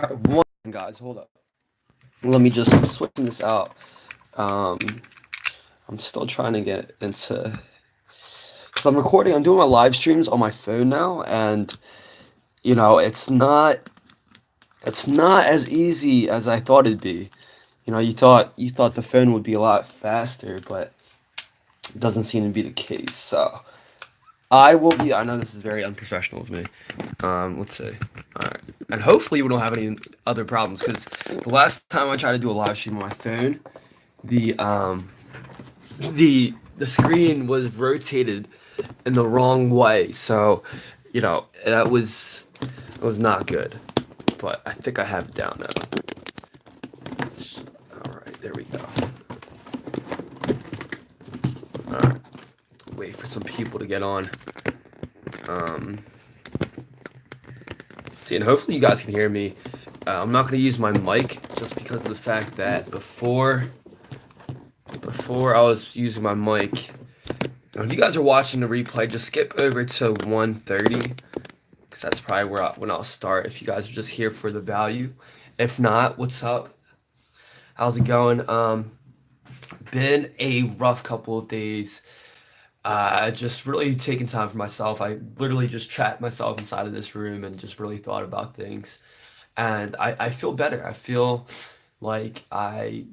Alright, one guys, hold up. Let me just I'm switching this out. Um, I'm still trying to get into because I'm recording. I'm doing my live streams on my phone now, and it's not as easy as I thought it'd be. You thought the phone would be a lot faster, but it doesn't seem to be the case. So I will be. I know this is very unprofessional of me. Let's see. All right, and hopefully we don't have any other problems because the last time I tried to do a live stream on my phone, the um the screen was rotated in the wrong way. So, that was not good. But I think I have it down now. All right, there we go. All right, wait for some people to get on. Um, See, and hopefully you guys can hear me. I'm not going to use my mic just because of the fact that before I was using my mic. If you guys are watching the replay, just skip over to 1:30 because that's probably when I'll start. If you guys are just here for the value, if not, what's up? How's it going? Been a rough couple of days. Just really taking time for myself. I literally just trapped myself inside of this room and just really thought about things. And I feel better. I feel like I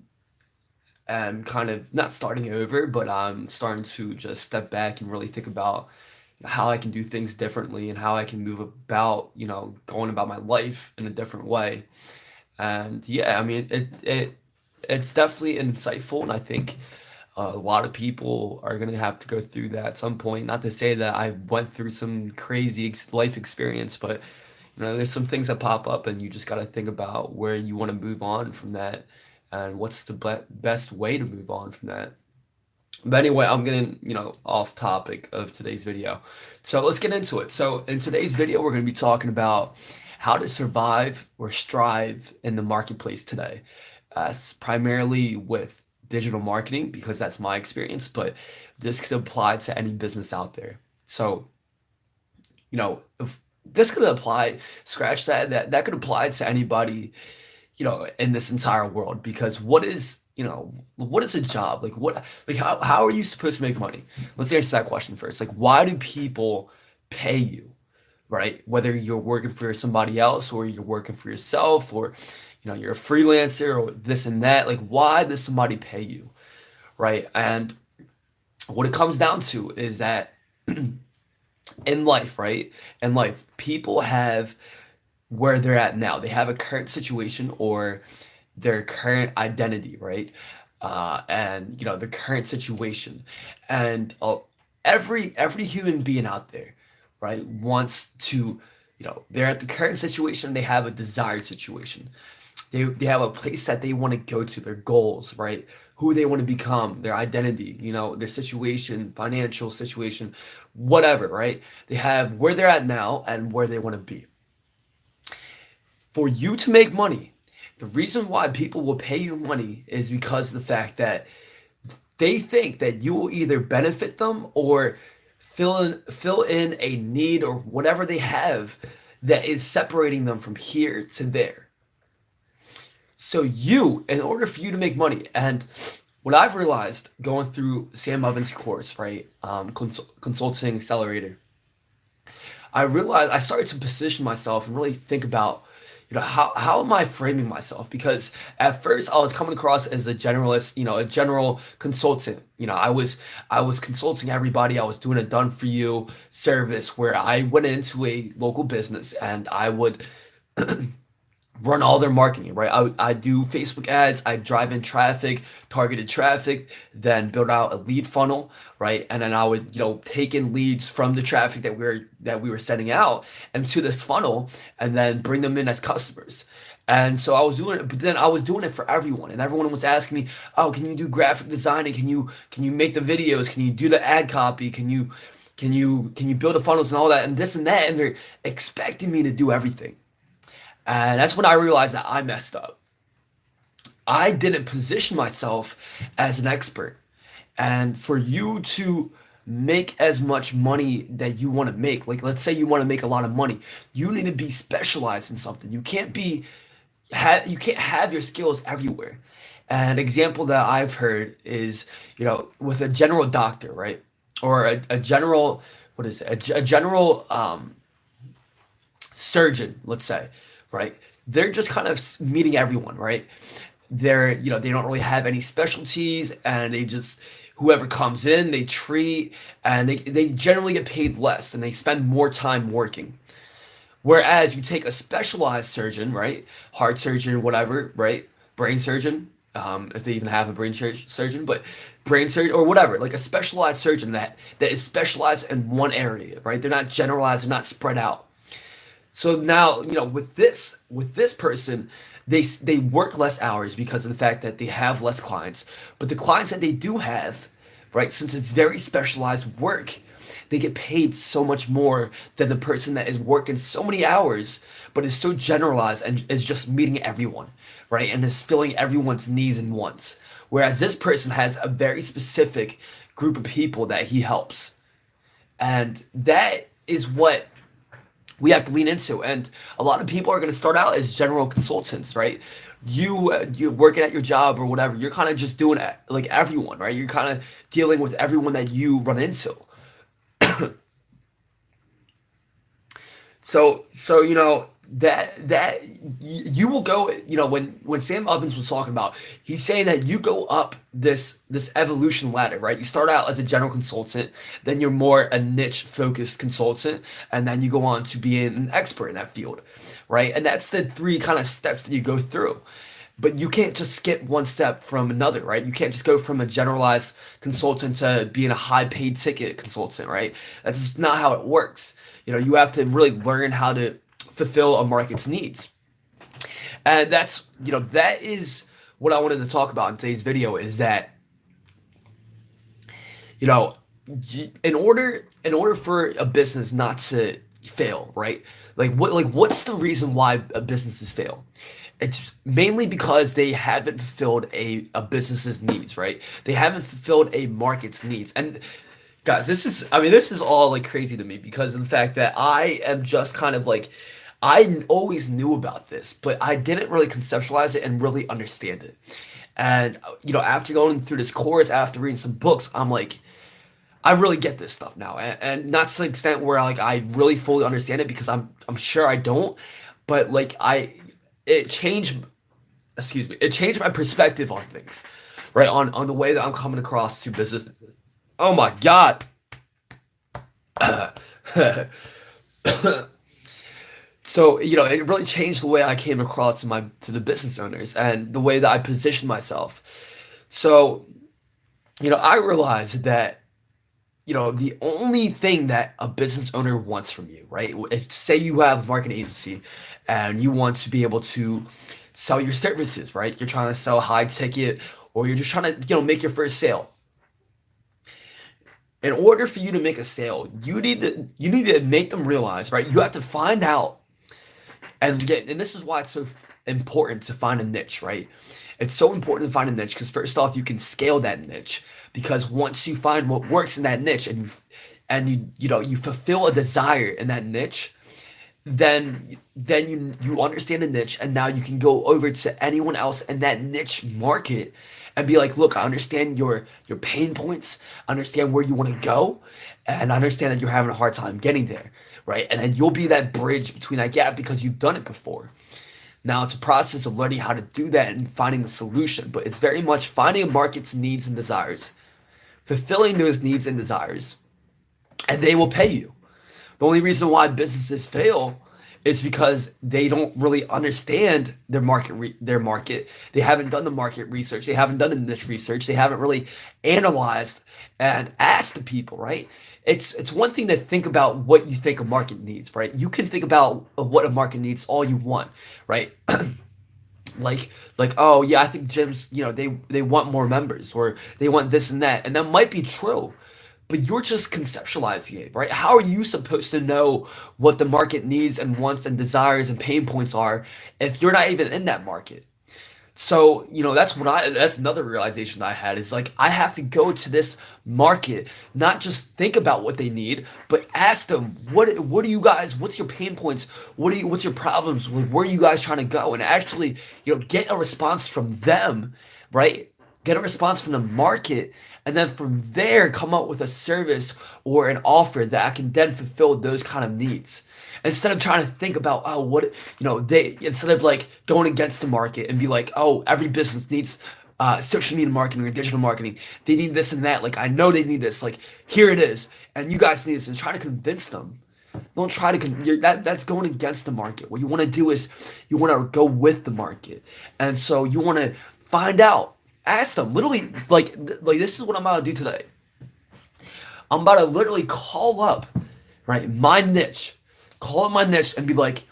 am kind of not starting over, but I'm starting to just step back and really think about how I can do things differently and how I can move about, going about my life in a different way. And yeah, I mean, it's definitely insightful, and I think a lot of people are gonna have to go through that at some point. Not to say that I went through some crazy life experience, but there's some things that pop up, and you just gotta think about where you want to move on from that, and what's the best way to move on from that. But anyway, I'm getting, off topic of today's video. So let's get into it. So in today's video, we're going to be talking about how to survive or strive in the marketplace today. Primarily with digital marketing because that's my experience, but this could apply to any business out there. So, if this could apply, scratch that could apply to anybody, in this entire world because what is a job? How are you supposed to make money? Let's answer that question first. Like, why do people pay you, right? Whether you're working for somebody else or you're working for yourself or, you're a freelancer or this and that, like, why does somebody pay you, right? And what it comes down to is that in life, right? In life, people have where they're at now. They have a current situation or their current identity, right? And the current situation, and every human being out there, right, wants to, they're at the current situation. They have a desired situation. They have a place that they want to go to, their goals, right? Who they want to become, their identity, their situation, financial situation, whatever, right? They have where they're at now and where they want to be. For you to make money, the reason why people will pay you money is because of the fact that they think that you will either benefit them or fill in a need or whatever they have that is separating them from here to there. So in order for you to make money, and what I've realized going through Sam Ovens' course, right, Consulting Accelerator, I realized I started to position myself and really think about, how am I framing myself? Because at first I was coming across as a generalist, a general consultant. I was consulting everybody. I was doing a done for you service where I went into a local business and I would run all their marketing, right? I do Facebook ads, I drive in traffic, targeted traffic, then build out a lead funnel, right? And then I would, take in leads from the traffic that we were sending out into this funnel and then bring them in as customers. And so I was doing it, but then I was doing it for everyone, and everyone was asking me, "Oh, can you do graphic designing? Can you make the videos? Can you do the ad copy? Can you build the funnels and all that and this and that?" And they're expecting me to do everything. And that's when I realized that I messed up. I didn't position myself as an expert. And for you to make as much money that you want to make, like let's say you want to make a lot of money, you need to be specialized in something. You can't be you can't have your skills everywhere. An example that I've heard is, with a general doctor, right? Or a general, what is it? A general surgeon, let's say, right? They're just kind of meeting everyone, right? They don't really have any specialties, and they just, whoever comes in, they treat, and they generally get paid less, and they spend more time working. Whereas you take a specialized surgeon, right? Heart surgeon, whatever, right? Brain surgeon, if they even have a surgeon, but brain surgeon or whatever, like a specialized surgeon that is specialized in one area, right? They're not generalized, they're not spread out. So now, with this person, they work less hours because of the fact that they have less clients. But the clients that they do have, right, since it's very specialized work, they get paid so much more than the person that is working so many hours, but is so generalized and is just meeting everyone, right, and is filling everyone's needs and wants. Whereas this person has a very specific group of people that he helps, and that is what we have to lean into. And a lot of people are going to start out as general consultants, right? You're working at your job or whatever. You're kind of just doing it like everyone, right? You're kind of dealing with everyone that you run into. So you will go. When Sam Evans was talking about, he's saying that you go up this evolution ladder, right? You start out as a general consultant, then you're more a niche focused consultant, and then you go on to being an expert in that field, right? And that's the three kind of steps that you go through. But you can't just skip one step from another, right? You can't just go from a generalized consultant to being a high paid ticket consultant, right? That's just not how it works. You have to really learn how to fulfill a market's needs. And that is what I wanted to talk about in today's video, is that, you know, in order for a business not to fail, right? What's the reason why a businesses fail? It's mainly because they haven't fulfilled a business's needs, right? They haven't fulfilled a market's needs. And guys, this is all like crazy to me because of the fact that I am just kind of like, I always knew about this, but I didn't really conceptualize it and really understand it. And after going through this course, after reading some books, I'm like, I really get this stuff now, and not to the extent where like I really fully understand it, because I'm sure I don't, but like it changed, excuse me, it changed my perspective on things, right? On the way that I'm coming across to business. Oh my God. So, it really changed the way I came across to the business owners and the way that I positioned myself. So, I realized that, the only thing that a business owner wants from you, right? If say you have a marketing agency and you want to be able to sell your services, right? You're trying to sell high ticket, or you're just trying to, make your first sale. In order for you to make a sale, you need to make them realize, right? You have to find out and this is why it's so important to find a niche, right? It's so important to find a niche because first off, you can scale that niche, because once you find what works in that niche, and you fulfill a desire in that niche, then you understand the niche, and now you can go over to anyone else in that niche market and be like, look, I understand your pain points, I understand where you want to go, and I understand that you're having a hard time getting there, right? And then you'll be that bridge between that gap because you've done it before. Now it's a process of learning how to do that and finding the solution, but it's very much finding a market's needs and desires, fulfilling those needs and desires, and they will pay you. The only reason why businesses fail is because they don't really understand their market. They haven't done the market research. They haven't done the niche research. They haven't really analyzed and asked the people, right? It's one thing to think about what you think a market needs, right? You can think about what a market needs all you want, right? like oh yeah, I think gyms, they want more members, or they want this and that, and that might be true, but you're just conceptualizing it, right? How are you supposed to know what the market needs and wants and desires and pain points are if you're not even in that market? So, that's another realization I had is like I have to go to this market, not just think about what they need, but ask them what do you guys, what's your pain points? What's your problems? Where are you guys trying to go? And actually, get a response from them, right? Get a response from the market, and then from there come up with a service or an offer that I can then fulfill those kind of needs. Instead of trying to think about, oh, what, they, instead of like going against the market and be like, oh, every business needs social media marketing or digital marketing. They need this and that. Like, I know they need this. Like, here it is. And you guys need this. And try to convince them. Don't try to, that's going against the market. What you want to do is you want to go with the market. And so you want to find out, ask them, literally, like this is what I'm about to do today. I'm about to literally call up, right, my niche, call up my niche and be like,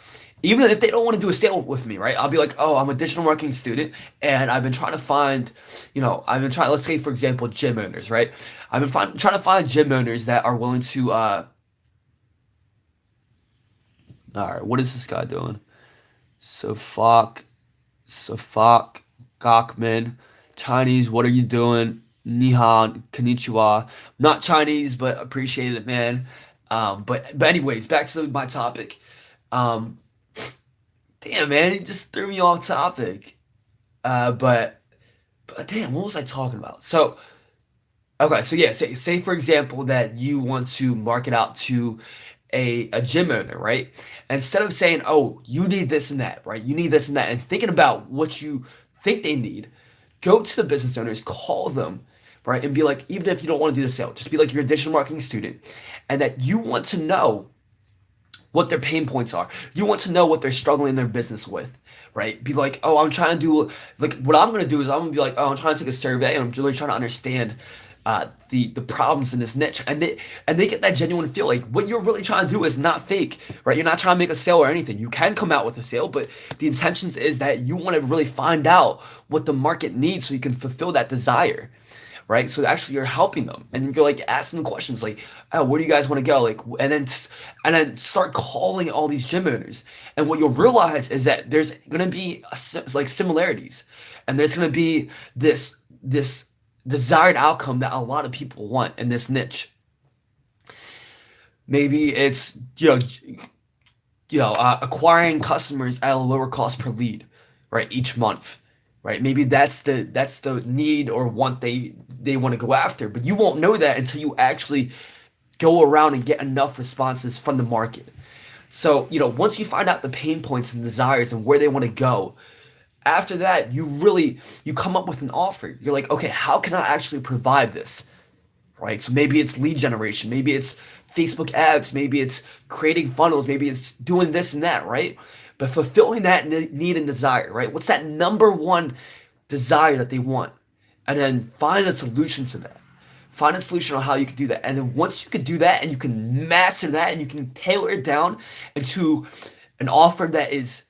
even if they don't want to do a sale with me, right? I'll be like, oh, I'm a digital marketing student and I've been trying to find, let's say, for example, gym owners, right? I've been trying to find gym owners that are willing to, all right, what is this guy doing? Safak Gokman, Chinese, what are you doing? Nihon, konnichiwa. Not Chinese, but appreciate it, man. But anyways, back to my topic. Um, Damn, man, it just threw me off topic. But damn, what was I talking about? So okay, so yeah, say for example that you want to market out to a gym owner, right? Instead of saying, oh, you need this and that, right? You need this and that, and thinking about what you think they need, go to the business owners, call them, right? And be like, even if you don't want to do the sale, just be like you're a digital marketing student and that you want to know what their pain points are. You want to know what they're struggling in their business with, right? Be like, oh, I'm trying to do like what I'm gonna do is I'm gonna be like, oh, I'm trying to take a survey and I'm really trying to understand the problems in this niche, and they get that genuine feel. Like what you're really trying to do is not fake, right? You're not trying to make a sale or anything. You can come out with a sale, but the intentions is that you want to really find out what the market needs so you can fulfill that desire, right? So actually you're helping them, and you're like asking them questions like, "Oh, where do you guys want to go?" Like, and then start calling all these gym owners, and what you'll realize is that there's gonna be like similarities, and there's gonna be this desired outcome that a lot of people want in this niche. Maybe it's acquiring customers at a lower cost per lead, right, each month, right? Maybe that's the need or want they want to go after, but you won't know that until you actually go around and get enough responses from the market. So, once you find out the pain points and desires and where they want to go, after that, you come up with an offer. You're like, okay, how can I actually provide this? Right? So maybe it's lead generation, maybe it's Facebook ads, maybe it's creating funnels, maybe it's doing this and that, right? But fulfilling that need and desire, right? What's that number one desire that they want? And then find a solution to that. Find a solution on how you can do that. And then once you can do that and you can master that and you can tailor it down into an offer that is,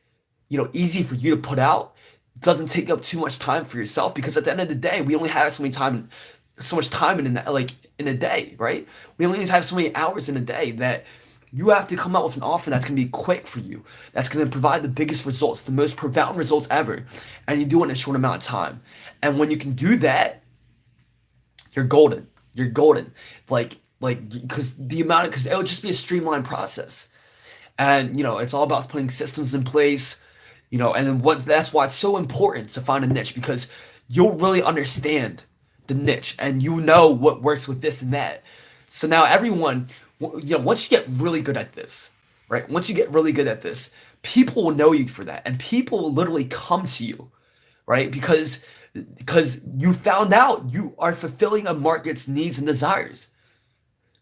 easy for you to put out, doesn't take up too much time for yourself because at the end of the day, we only have so much time in a day, right? We only have so many hours in a day that you have to come up with an offer that's going to be quick for you, that's going to provide the biggest results, the most profound results ever, and you do it in a short amount of time. And when you can do that, you're golden. You're golden. Because it would just be a streamlined process. And it's all about putting systems in place, and then that's why it's so important to find a niche because you'll really understand the niche and what works with this and that. So now everyone, once you get really good at this, right? Once you get really good at this, people will know you for that, and people will literally come to you, right? Because you found out you are fulfilling a market's needs and desires.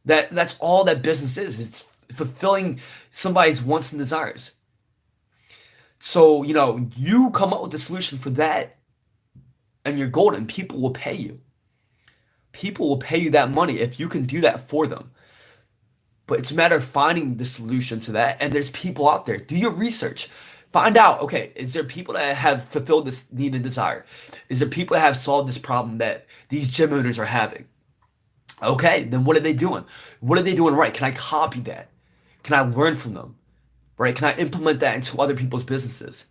That's all that business is. It's fulfilling somebody's wants and desires. So, you come up with a solution for that and you're golden. People will pay you. People will pay you that money if you can do that for them. But it's a matter of finding the solution to that. And there's people out there. Do your research. Find out, okay, is there people that have fulfilled this need and desire? Is there people that have solved this problem that these gym owners are having? Okay, then what are they doing? What are they doing right? Can I copy that? Can I learn from them? Right? Can I implement that into other people's businesses?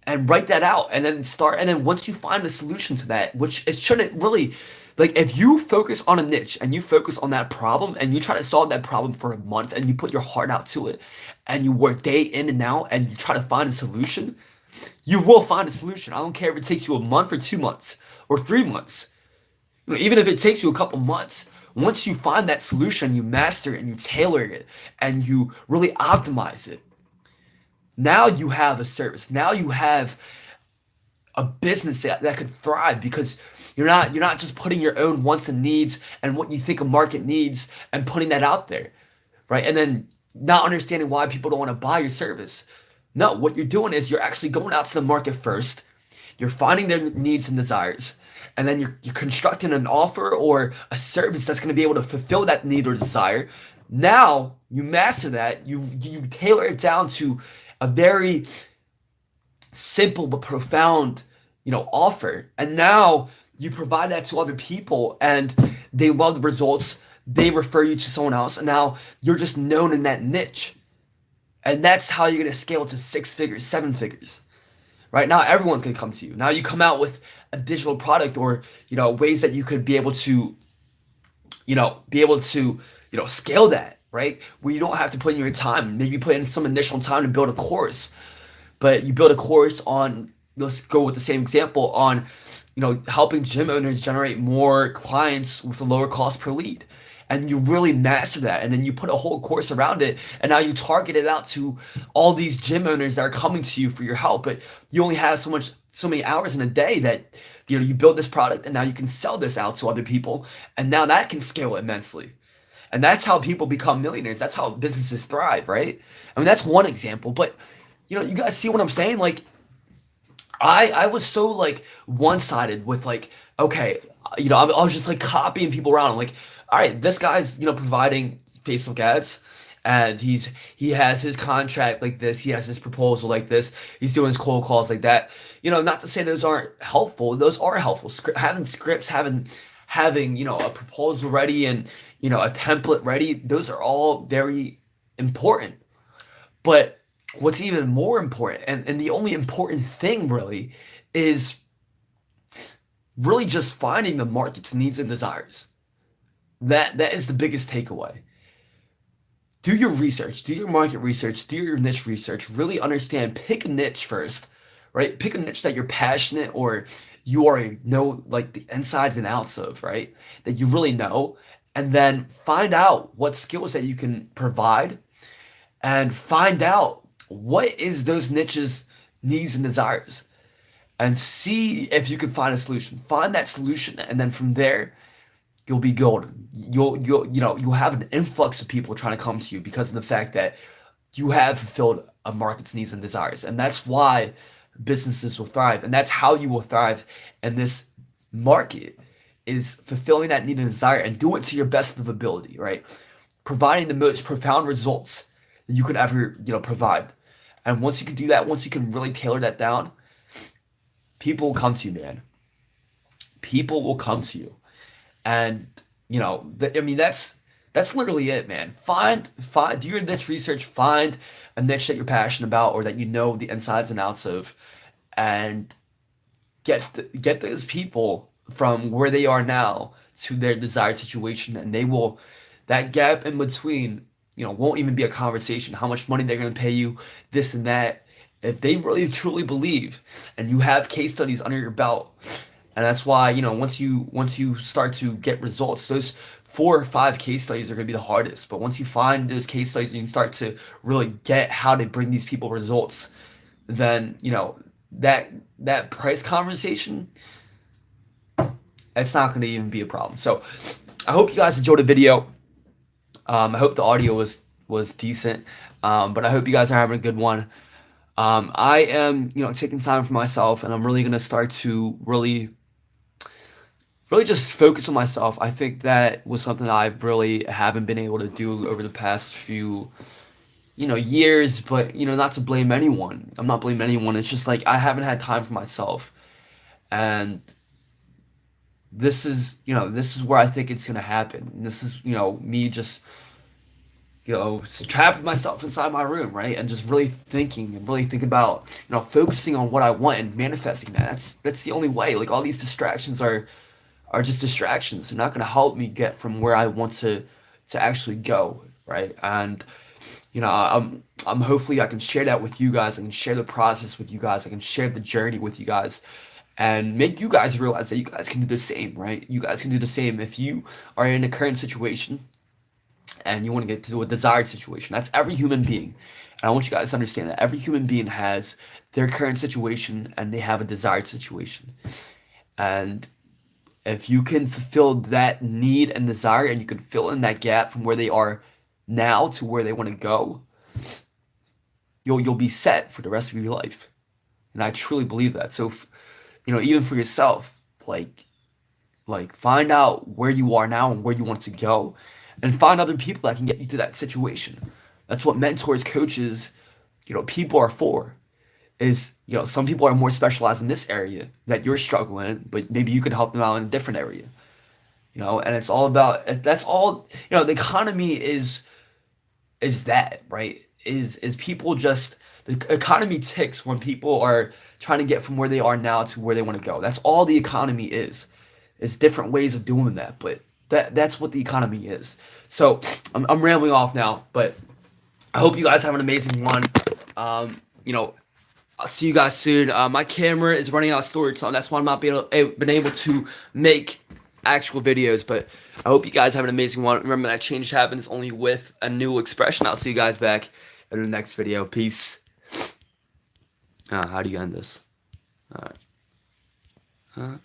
and write that out and then start. And then once you find the solution to that, which it shouldn't really, like, if you focus on a niche and you focus on that problem and you try to solve that problem for a month and you put your heart out to it and you work day in and out and you try to find a solution, you will find a solution. I don't care if it takes you a month or 2 months or 3 months. Even if it takes you a couple months, once you find that solution, you master it and you tailor it and you really optimize it. Now you have a service. Now you have a business that could thrive because you're not just putting your own wants and needs and what you think a market needs and putting that out there, right? And then not understanding why people don't want to buy your service. No, what you're doing is you're actually going out to the market first. You're finding their needs and desires, and then you're constructing an offer or a service that's going to be able to fulfill that need or desire. Now you master that. You tailor it down to a very simple but profound, offer. And now you provide that to other people and they love the results. They refer you to someone else. And now you're just known in that niche. And that's how you're going to scale to 6 figures, 7 figures. Right now, everyone's going to come to you. Now you come out with a digital product or, ways that you could be able to, scale that, right? Where you don't have to put in your time. Maybe you put in some initial time to build a course, but you build a course on, let's go with the same example, on helping gym owners generate more clients with a lower cost per lead. And you really master that. And then you put a whole course around it. And now you target it out to all these gym owners that are coming to you for your help. But you only have so many hours in a day that you build this product and now you can sell this out to other people. And now that can scale immensely. And that's how people become millionaires. That's how businesses thrive, right? I mean, that's one example. But you guys see what I'm saying? Like, I was so like one-sided with like, okay, I was just like copying people around. I'm like, all right, this guy's providing Facebook ads, and he has his contract like this, he has his proposal like this, he's doing his cold calls like that. Not to say those aren't helpful. Those are helpful. Having scripts, having a proposal ready and a template ready. Those are all very important. But what's even more important, and the only important thing really, is really just finding the market's needs and desires. That is the biggest takeaway. Do your research, do your market research, do your niche research, really understand, pick a niche first, right? Pick a niche that you're passionate or you already know like the insides and outs of, right? That you really know, and then find out what skills that you can provide and find out what is those niches needs and desires and see if you can find a solution. Find that solution, and then from there you'll be golden. You'll have an influx of people trying to come to you because of the fact that you have fulfilled a market's needs and desires. And that's why businesses will thrive. And that's how you will thrive in this market, is fulfilling that need and desire and do it to your best of ability, right? Providing the most profound results that you could ever, provide. And once you can do that, once you can really tailor that down, people will come to you, man. People will come to you. And that's literally it, man. Do your niche research, find a niche that you're passionate about or that the insides and outs of, and get those people from where they are now to their desired situation, and that gap in between, won't even be a conversation. How much money they're going to pay you, this and that, if they really truly believe, and you have case studies under your belt. And that's why, once you start to get results, those 4 or 5 case studies are going to be the hardest. But once you find those case studies and you can start to really get how they bring these people results, then, that price conversation, it's not going to even be a problem. So I hope you guys enjoyed the video. I hope the audio was decent. But I hope you guys are having a good one. I am, taking time for myself, and I'm really going to start to really just focus on myself. I think that was something I really haven't been able to do over the past few, years, but, not to blame anyone. I'm not blaming anyone. It's just like I haven't had time for myself. And this is where I think it's going to happen. This is, me just trapping myself inside my room, right? And just really thinking and really thinking about, focusing on what I want and manifesting that. That's the only way. Like all these distractions are just distractions. They're not going to help me get from where I want to actually go, right? And I'm hopefully I can share that with you guys. I can share the process with you guys. I can share the journey with you guys and make you guys realize that you guys can do the same, right? You guys can do the same if you are in a current situation and you want to get to a desired situation. That's every human being. And I want you guys to understand that every human being has their current situation and they have a desired situation. And if you can fulfill that need and desire and you can fill in that gap from where they are now to where they want to go, you'll be set for the rest of your life. And I truly believe that. So, even for yourself, like find out where you are now and where you want to go, and find other people that can get you to that situation. That's what mentors, coaches, people are for. Is some people are more specialized in this area that you're struggling in, but maybe you could help them out in a different area. And it's all about that's all. The economy is that, right? Is people just the economy ticks when people are trying to get from where they are now to where they want to go. That's all the economy is. It's different ways of doing that, but that's what the economy is. So I'm rambling off now, but I hope you guys have an amazing one. I'll see you guys soon. My camera is running out of storage, so that's why I'm not been able to make actual videos, but I hope you guys have an amazing one. Remember that change happens only with a new expression. I'll see you guys back in the next video. Peace. How do you end this? All right.